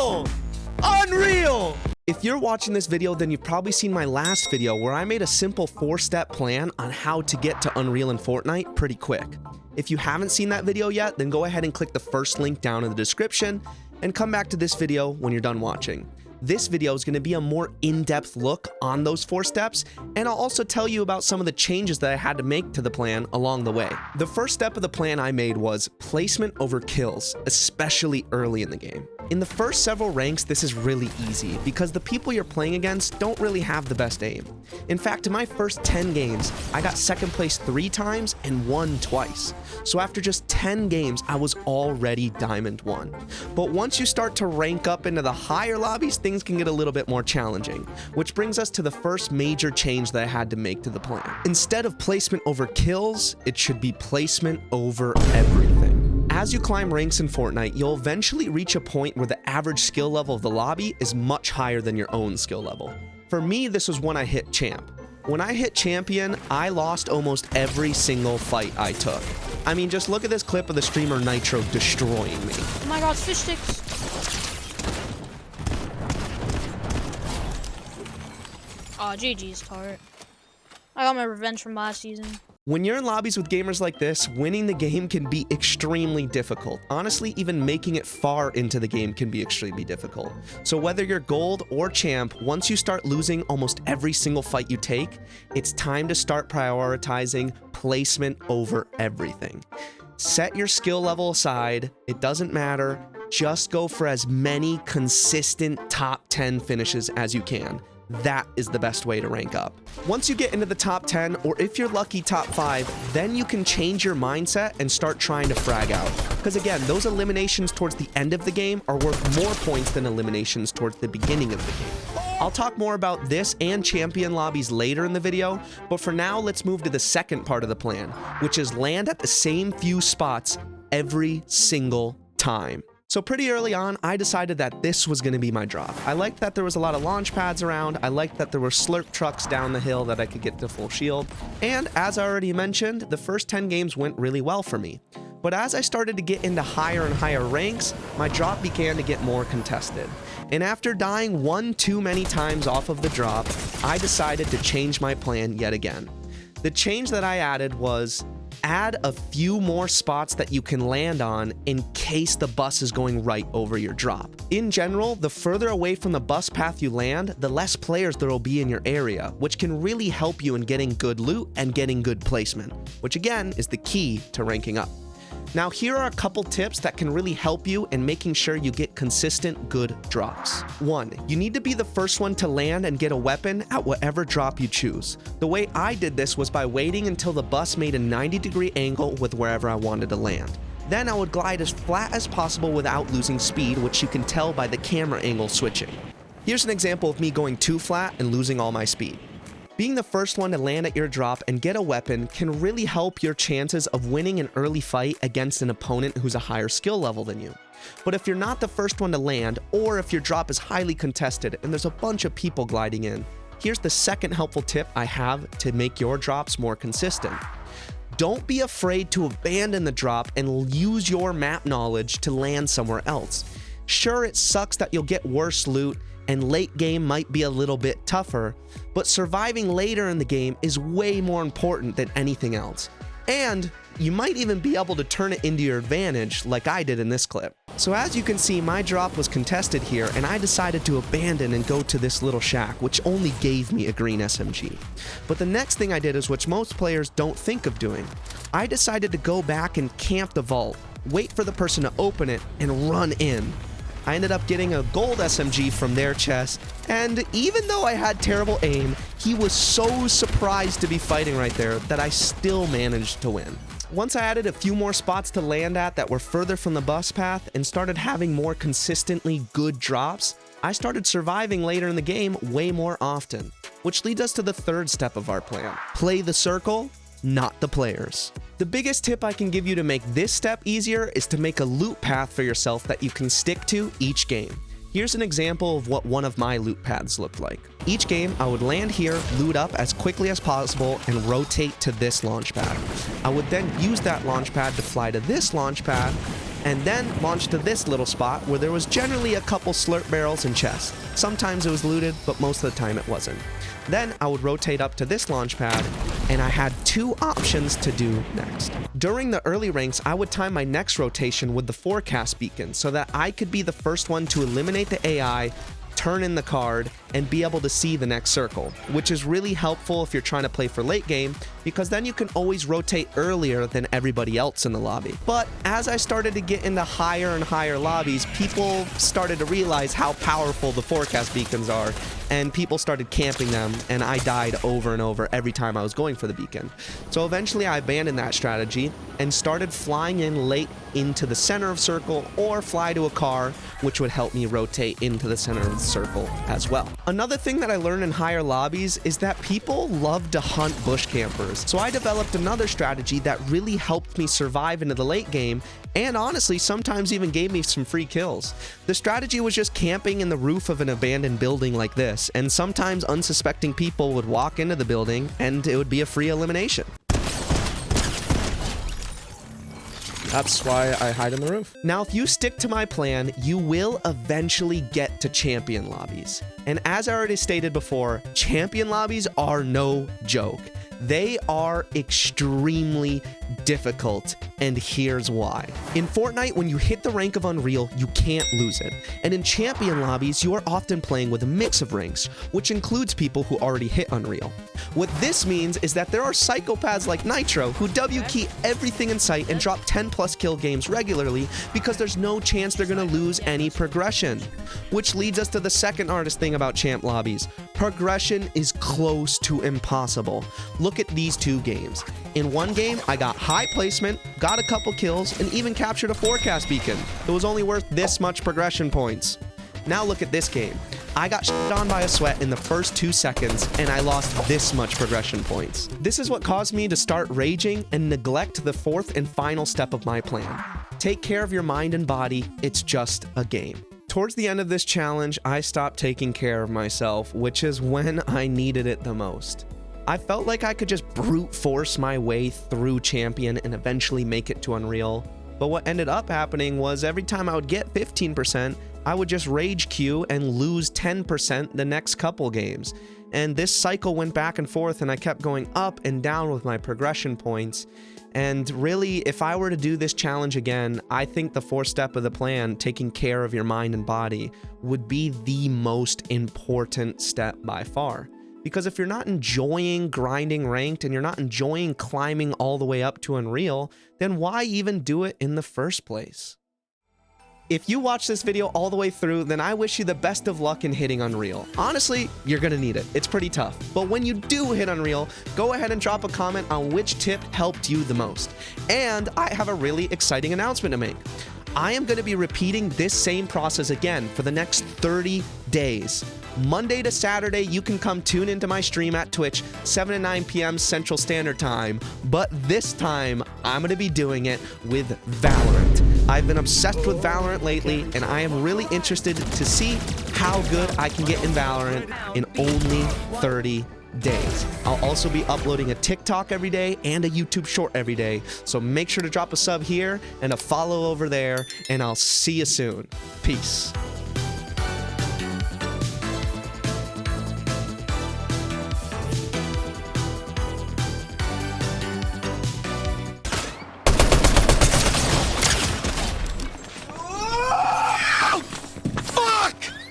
Unreal! Unreal! If you're watching this video, then you've probably seen my last video where I made a simple 4-step plan on how to get to Unreal in Fortnite pretty quick. If you haven't seen that video yet, then go ahead and click the first link down in the description and come back to this video when you're done watching. This video is going to be a more in-depth look on those 4 steps, and I'll also tell you about some of the changes that I had to make to the plan along the way. The first step of the plan I made was placement over kills, especially early in the game. In the first several ranks, this is really easy because the people you're playing against don't really have the best aim. In fact, in my first 10 games, I got second place 3 times and won twice. So after just 10 games, I was already Diamond 1. But once you start to rank up into the higher lobbies, things can get a little bit more challenging, which brings us to the first major change that I had to make to the plan. Instead of placement over kills, it should be placement over everything. As you climb ranks in Fortnite, you'll eventually reach a point where the average skill level of the lobby is much higher than your own skill level. For me, this was when I hit champ. When I hit champion, I lost almost every single fight I took. I mean, just look at this clip of the streamer Nitro destroying me. Oh my god, fish sticks. Aw, GG's, Tart. I got my revenge from last season. When you're in lobbies with gamers like this, winning the game can be extremely difficult. Honestly, even making it far into the game can be extremely difficult. So whether you're gold or champ, once you start losing almost every single fight you take, it's time to start prioritizing placement over everything. Set your skill level aside. It doesn't matter. Just go for as many consistent top 10 finishes as you can. That is the best way to rank up. Once you get into the top 10, or if you're lucky top 5, then you can change your mindset and start trying to frag out. Because again, those eliminations towards the end of the game are worth more points than eliminations towards the beginning of the game. I'll talk more about this and champion lobbies later in the video, but for now, let's move to the second part of the plan, which is land at the same few spots every single time. So pretty early on, I decided that this was going to be my drop. I liked that there was a lot of launch pads around. I liked that there were slurp trucks down the hill that I could get to full shield. And as I already mentioned, the first 10 games went really well for me. But as I started to get into higher and higher ranks, my drop began to get more contested. And after dying one too many times off of the drop, I decided to change my plan yet again. The change that I added was add a few more spots that you can land on in case the bus is going right over your drop. In general, the further away from the bus path you land, the less players there will be in your area, which can really help you in getting good loot and getting good placement, which again is the key to ranking up. Now, here are a couple tips that can really help you in making sure you get consistent good drops. 1. You need to be the first one to land and get a weapon at whatever drop you choose. The way I did this was by waiting until the bus made a 90-degree angle with wherever I wanted to land. Then I would glide as flat as possible without losing speed, which you can tell by the camera angle switching. Here's an example of me going too flat and losing all my speed. Being the first one to land at your drop and get a weapon can really help your chances of winning an early fight against an opponent who's a higher skill level than you. But if you're not the first one to land, or if your drop is highly contested and there's a bunch of people gliding in, here's the second helpful tip I have to make your drops more consistent. Don't be afraid to abandon the drop and use your map knowledge to land somewhere else. Sure, it sucks that you'll get worse loot, and late game might be a little bit tougher, but surviving later in the game is way more important than anything else. And you might even be able to turn it into your advantage like I did in this clip. So as you can see, my drop was contested here, and I decided to abandon and go to this little shack, which only gave me a green SMG. But the next thing I did is what most players don't think of doing. I decided to go back and camp the vault, wait for the person to open it, and run in. I ended up getting a gold SMG from their chest, and even though I had terrible aim, he was so surprised to be fighting right there that I still managed to win. Once I added a few more spots to land at that were further from the bus path and started having more consistently good drops, I started surviving later in the game way more often, which leads us to the third step of our plan. Play the circle, not the players. The biggest tip I can give you to make this step easier is to make a loot path for yourself that you can stick to each game. Here's an example of what one of my loot paths looked like. Each game, I would land here, loot up as quickly as possible, and rotate to this launch pad. I would then use that launch pad to fly to this launch pad, and then launch to this little spot where there was generally a couple slurp barrels and chests. Sometimes it was looted, but most of the time it wasn't. Then I would rotate up to this launch pad, and I had 2 options to do next. During the early ranks, I would time my next rotation with the forecast beacon so that I could be the first one to eliminate the AI, turn in the card, and be able to see the next circle, which is really helpful if you're trying to play for late game, because then you can always rotate earlier than everybody else in the lobby. But as I started to get into higher and higher lobbies, people started to realize how powerful the forecast beacons are, and people started camping them, and I died over and over every time I was going for the beacon. So eventually I abandoned that strategy and started flying in late into the center of circle, or fly to a car, which would help me rotate into the center of the circle as well. Another thing that I learned in higher lobbies is that people love to hunt bush campers. So I developed another strategy that really helped me survive into the late game, and honestly sometimes even gave me some free kills. The strategy was just camping in the roof of an abandoned building like this, and sometimes unsuspecting people would walk into the building and it would be a free elimination. That's why I hide in the roof. Now, if you stick to my plan, you will eventually get to champion lobbies. And as I already stated before, champion lobbies are no joke. They are extremely difficult, and here's why. In Fortnite, when you hit the rank of Unreal, you can't lose it. And in champion lobbies, you are often playing with a mix of ranks, which includes people who already hit Unreal. What this means is that there are psychopaths like Nitro who W-key everything in sight and drop 10+ kill games regularly because there's no chance they're gonna lose any progression. Which leads us to the second hardest thing about champ lobbies. Progression is close to impossible. Look at these 2 games. In one game, I got high placement, got a couple kills, and even captured a forecast beacon. It was only worth this much progression points. Now look at this game. I got shit on by a sweat in the first 2 seconds, and I lost this much progression points. This is what caused me to start raging and neglect the 4th and final step of my plan. Take care of your mind and body, it's just a game. Towards the end of this challenge, I stopped taking care of myself, which is when I needed it the most. I felt like I could just brute force my way through Champion and eventually make it to Unreal. But what ended up happening was every time I would get 15%, I would just rage queue and lose 10% the next couple games. And this cycle went back and forth, and I kept going up and down with my progression points. And really, if I were to do this challenge again, I think the 4th step of the plan, taking care of your mind and body, would be the most important step by far. Because if you're not enjoying grinding ranked and you're not enjoying climbing all the way up to Unreal, then why even do it in the first place? If you watch this video all the way through, then I wish you the best of luck in hitting Unreal. Honestly, you're gonna need it. It's pretty tough. But when you do hit Unreal, go ahead and drop a comment on which tip helped you the most. And I have a really exciting announcement to make. I am gonna be repeating this same process again for the next 30 days. Monday to Saturday, you can come tune into my stream at Twitch, 7 to 9 p.m. Central Standard Time. But this time, I'm going to be doing it with Valorant. I've been obsessed with Valorant lately, and I am really interested to see how good I can get in Valorant in only 30 days. I'll also be uploading a TikTok every day and a YouTube short every day. So make sure to drop a sub here and a follow over there, and I'll see you soon. Peace.